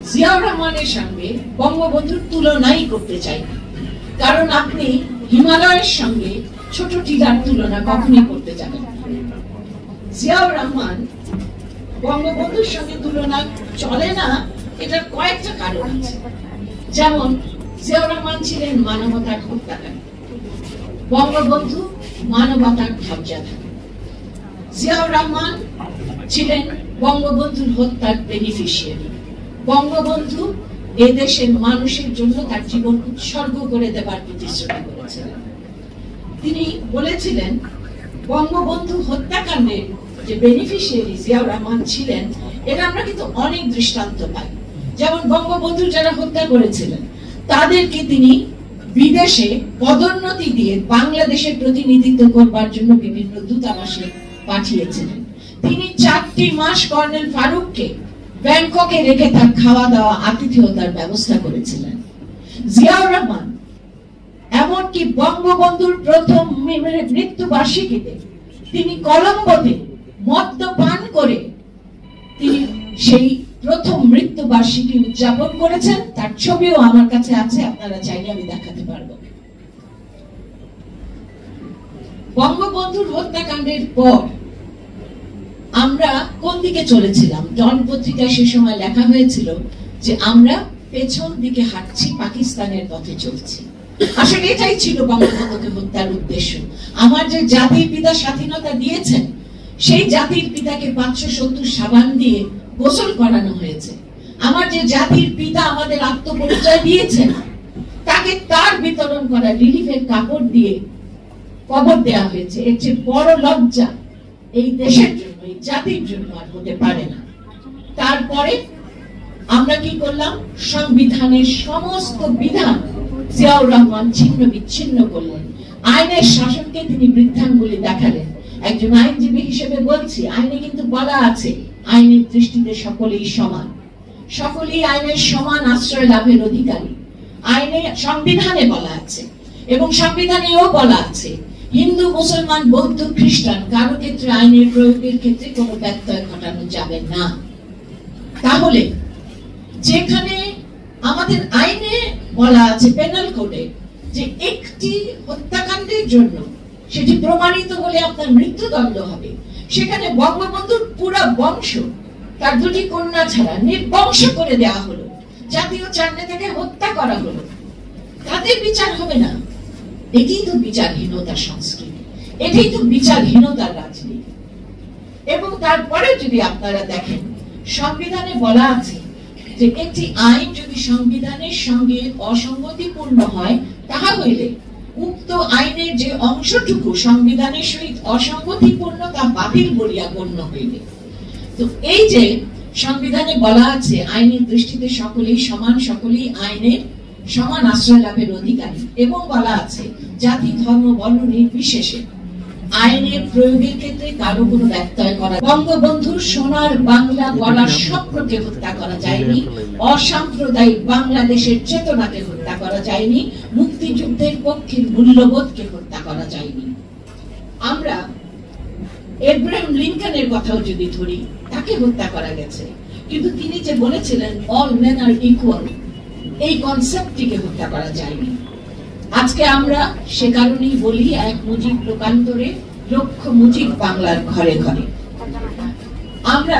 জিয়াউর রহমানের সঙ্গে বঙ্গবন্ধুর তুলনাই করতে চাই না, কারণ আপনি হিমালয়ের সঙ্গে ছোট টিলার তুলনা কখনই করতে যাবেন না। জিয়াউর রহমান বঙ্গবন্ধুর সঙ্গে তুলনা চলে না, এটার কয়েকটা কারণ আছে। যেমন জিয়াউর রহমান ছিলেন মানবতার হত্যাকারী, বঙ্গবন্ধু মানবতার ধ্বজাধারী। জিয়াউর রহমান ছিলেন বঙ্গবন্ধুর হত্যার বেনিফিশিয়ারি। বঙ্গবন্ধু এদেশের মানুষের জন্য তার জীবন উৎসর্গ করে দেবার প্রতিশ্রুতি করেছিলেন। তিনি বলেছিলেন বঙ্গবন্ধু হত্যাকাণ্ডের যে বেনিফিশিয়ারি জিয়াউর রহমান ছিলেন, এর আমরা কিন্তু অনেক দৃষ্টান্ত পাই। যেমন বঙ্গবন্ধু যারা হত্যা করেছিলেন তাদেরকে তিনি বিদেশে পদোন্নতি দিয়ে বাংলাদেশের প্রতিনিধিত্ব করবার জন্য বিভিন্ন দূতাবাসে পাঠিয়েছিলেন। তিনি 4টি মাস কর্নেল ফারুককে ব্যাংককে রেখে তার খাওয়া দাওয়া আতিথেয়তার ব্যবস্থা করেছিলেন। জিয়াউর রহমান এমনকি বঙ্গবন্ধুর প্রথম মৃত্যুবার্ষিকীতে তিনি কলম্বোতে মদ্যপান করে তিনি সেই প্রথম মৃত্যুবার্ষিকী উদযাপন করেছেন। তার ছবিও আমার কাছে আছে, আপনারা চাইলে আমি দেখাতে পারবো। বঙ্গবন্ধুর হত্যাকাণ্ডের পর আমরা কোন দিকে চলেছিলাম? ডন পত্রিকায় সে সময় লেখা হয়েছিল যে আমরা পেছন দিকে হাঁটছি, পাকিস্তানের পথে চলছি। আসলে এটাই ছিল বঙ্গবন্ধুকে হত্যার উদ্দেশ্য। আমার যে জাতির পিতা স্বাধীনতা দিয়েছেন, সেই জাতির পিতাকে 570 সাবান দিয়ে গোসল করানো হয়েছে। আমার যে জাতির পিতা আমাদের আত্মপরিচয় দিয়েছেন, তাকে তার বিতরণ করা রিলিফের কাপড় দিয়ে কবর দেওয়া হয়েছে। এর চেয়ে বড় লজ্জা এই দেশের জন্য, এই জাতির জন্য আর হতে পারে না। তারপরে আমরা কি করলাম? সংবিধানের সমস্ত বিধান জিয়াউর রহমান ছিন্ন বিচ্ছিন্ন করলেন। আইনের শাসনকে তিনি বৃদ্ধাঙ্গুলি দেখালেন। একজন আইনজীবী হিসেবে বলছি, আইনে কিন্তু বলা আছে আইনের দৃষ্টিতে সকলেই সমান, সকলেই আইনের সমান আশ্রয় লাভের অধিকারী। আইনে, সংবিধানে বলা আছে, এবং সংবিধানেও বলা আছে হিন্দু, মুসলমান, বৌদ্ধ, খ্রিস্টান কারো ক্ষেত্রে আইনের প্রয়োগের ক্ষেত্রে কোনো ব্যত্যয় ঘটানো যাবে না। তাহলে যেখানে আমাদের আইনে বলা আছে, পেনাল কোডে, যে একটি হত্যাকাণ্ডের জন্য সেটি প্রমাণিত হলে আপনার মৃত্যুদণ্ড হবে, সেখানে বঙ্গবন্ধুর পুরো বংশ, তার 2টি কন্যা ছাড়া নির্বংশ করে দেওয়া হলো, জাতীয় চারণে থেকে হত্যা করা হলো, তাদের বিচার হবে না। এটাই তো বিচারহীনতার সংস্কৃতি, এটাই তো বিচারহীনতার রাজনীতি। এবং তারপরে যদি আপনারা দেখেন, সংবিধানে বলা আছে যে একটি আইন যদি সংবিধানের সঙ্গে অসঙ্গতিপূর্ণ হয়, তাহা হইলে উক্ত আইনের যে অংশটুকু সংবিধানের সহিত অসঙ্গতিপূর্ণ তা বাতিল বলিয়া গণ্য হইবে। তো এই যে সংবিধানে বলা আছে আইনের দৃষ্টিতে সকলেই সমান, সকলেই আইনের সমান আশ্রয় লাভের অধিকারী, এবং বলা আছে জাতি, ধর্ম, বর্ণ নির্বিশেষে আইনের প্রয়োগের ক্ষেত্রে কারো কোনো ব্যত্যয় করা। বঙ্গবন্ধুর সোনার বাংলা গড়ার স্বপ্নকে হত্যা করা যায়নি, অসাম্প্রদায়িক বাংলাদেশের চেতনাকে হত্যা করা যায়নি, মুক্তিযুদ্ধের পক্ষের মূল্যবোধকে হত্যা করা যায়নি। আমরা এব্রাহাম লিঙ্কনের কথাও যদি ধরি, তাকে হত্যা করা গেছে, কিন্তু তিনি যে বলেছিলেন অল মেন আর ইকুয়াল, এই কনসেপ্টটিকে হত্যা করা যায়নি। আজকে আমরা সে কারণেই বলি, এক মুজিব লোকান্তরে লক্ষ মুজিব বাংলার ঘরে ঘরে। আমরা